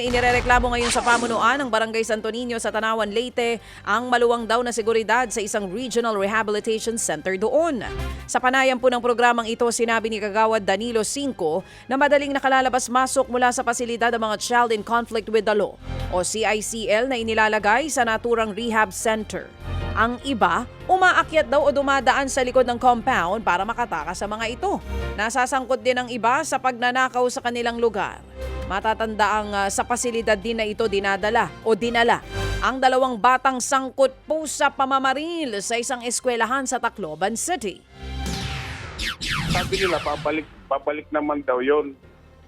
inirereklamo ngayon sa pamunuan ng Barangay Santo Niño sa Tanawan, Leyte ang maluwang daw na seguridad sa isang regional rehabilitation center doon. Sa panayam po ng programang ito, sinabi ni Kagawad Danilo Cinco na madaling nakalalabas-masok mula sa pasilidad ang mga Child in Conflict with the Law o CICL na inilalagay sa naturang rehab center. Ang iba, umaakyat daw o dumadaan sa likod ng compound para makatakas sa mga ito. Nasasangkot din ang iba sa pagnanakaw sa kanilang lugar. Matatanda sa pasilidad din na ito dinala ang 2 batang sangkot po sa pamamaril sa isang eskwelahan sa Tacloban City. Sabi nila, papalik naman daw yun.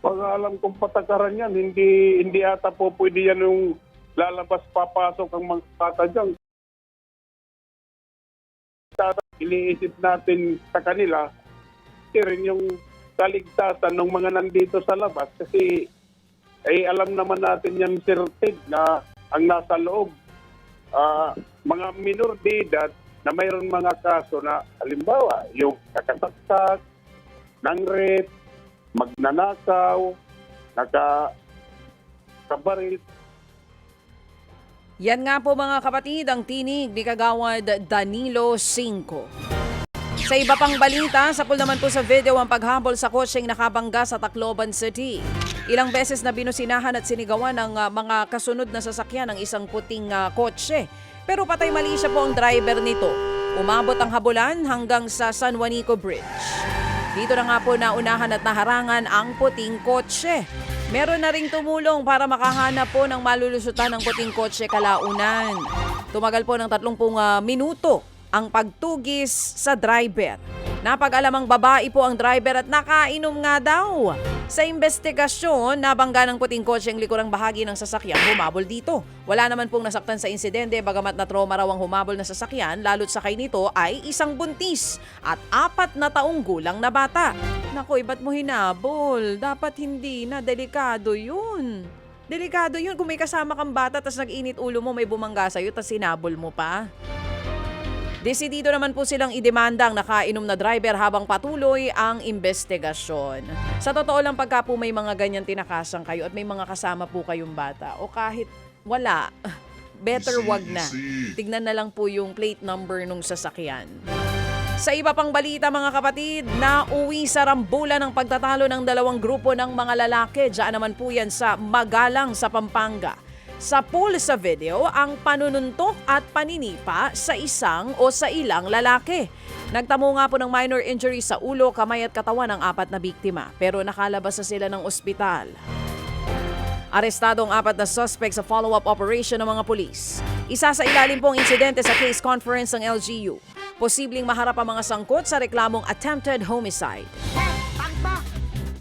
Pag alam kong patakaran yan, hindi ata po pwede yan yung lalabas papasok ang mga bata dyan. Iniisip natin sa kanila, rin yung kaligtasan ng mga nandito sa labas kasi alam naman natin yan certain na ang nasa loob, mga minor de edad na mayroon mga kaso na halimbawa yung kakasaksak, ng rape, magnanakaw, nakabaril. Yan nga po mga kapatid ang tinig ni Kagawad Danilo Cinco. Sa iba pang balita, sapul naman po sa video ang paghabol sa kotseng nakabangga sa Tacloban City. Ilang beses na binusinahan at sinigawan ng mga kasunod na sasakyan ng isang puting kotse. Pero patay mali siya po ang driver nito. Umabot ang habulan hanggang sa San Juanico Bridge. Dito na nga po naunahan at naharangan ang puting kotse. Meron na ring tumulong para makahanap po ng malulusutan ng puting kotse kalaunan. Tumagal po ng 30 minuto ang pagtugis sa driver. Napag-alamang babae po ang driver at nakainom nga daw. Sa investigasyon, nabangga ng puting kotse ang likurang bahagi ng sasakyan humabol dito. Wala naman pong nasaktan sa insidente bagamat na trauma raw ang humabol na sasakyan lalo't sakay nito ay isang buntis at 4 na taong gulang na bata. Naku, ba't mo hinabol? Dapat hindi na, delikado yun. Delikado yun kung may kasama kang bata tas nag-init ulo mo, may bumangga sa'yo tas hinabol mo pa. Desidido naman po silang idemanda ang nakainom na driver habang patuloy ang investigasyon. Sa totoo lang pagka po may mga ganyan tinakasan kayo at may mga kasama po kayong bata o kahit wala, better wag na. Tignan na lang po yung plate number nung sasakyan. Sa iba pang balita mga kapatid, nauwi sa rambulan ng pagtatalo ng 2 grupo ng mga lalaki. Diyan naman po yan sa Magalang sa Pampanga. Sa pool sa video, ang panununtok at paninipa sa isang o sa ilang lalaki. Nagtamo nga po ng minor injury sa ulo, kamay at katawan ng 4 na biktima pero nakalabas na sila ng ospital. Arestado ang 4 na suspect sa follow-up operation ng mga pulis. Isa sa ilalim pong insidente sa case conference ng LGU. Posibleng maharap ang mga sangkot sa reklamong attempted homicide.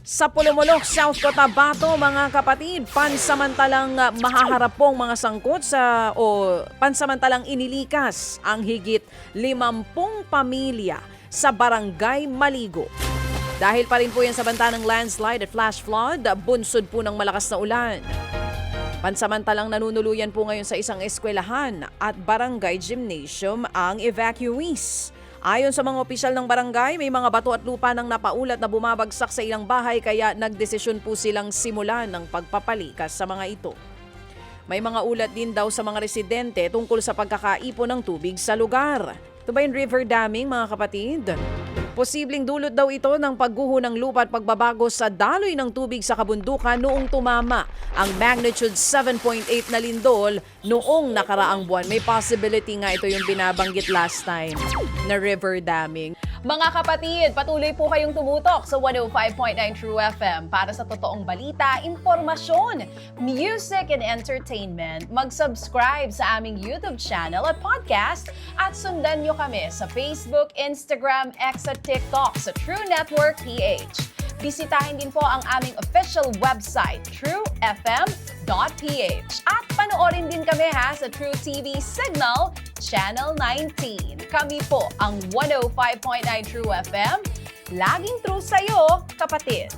Sa Pulumulok, South Cotabato, mga kapatid, pansamantalang mahaharap pong mga sangkot pansamantalang inilikas ang higit 50 pamilya sa Barangay Maligo. Dahil pa rin po yan sa banta ng landslide at flash flood, bunsod po ng malakas na ulan. Pansamantalang nanunuluyan po ngayon sa isang eskwelahan at barangay gymnasium ang evacuees. Ayon sa mga opisyal ng barangay, may mga bato at lupa nang napaulat na bumabagsak sa ilang bahay kaya nagdesisyon po silang simulan ng pagpapalikas sa mga ito. May mga ulat din daw sa mga residente tungkol sa pagkakaipon ng tubig sa lugar. Ito ba yung river damming mga kapatid? Posibleng dulot daw ito ng pagguho ng lupa at pagbabago sa daloy ng tubig sa kabundukan noong tumama ang magnitude 7.8 na lindol noong nakaraang buwan. May possibility nga ito yung binabanggit last time na river damming. Mga kapatid, patuloy po kayong tumutok sa 105.9 True FM para sa totoong balita, informasyon, music and entertainment. Mag-subscribe sa aming YouTube channel at podcast at sundan nyo kami sa Facebook, Instagram, X at TikTok sa True Network PH. Bisitahin din po ang aming official website, truefm.ph. At panoorin din kami sa True TV Signal, Channel 19. Kami po ang 105.9 True FM. Laging true sa'yo, kapatid.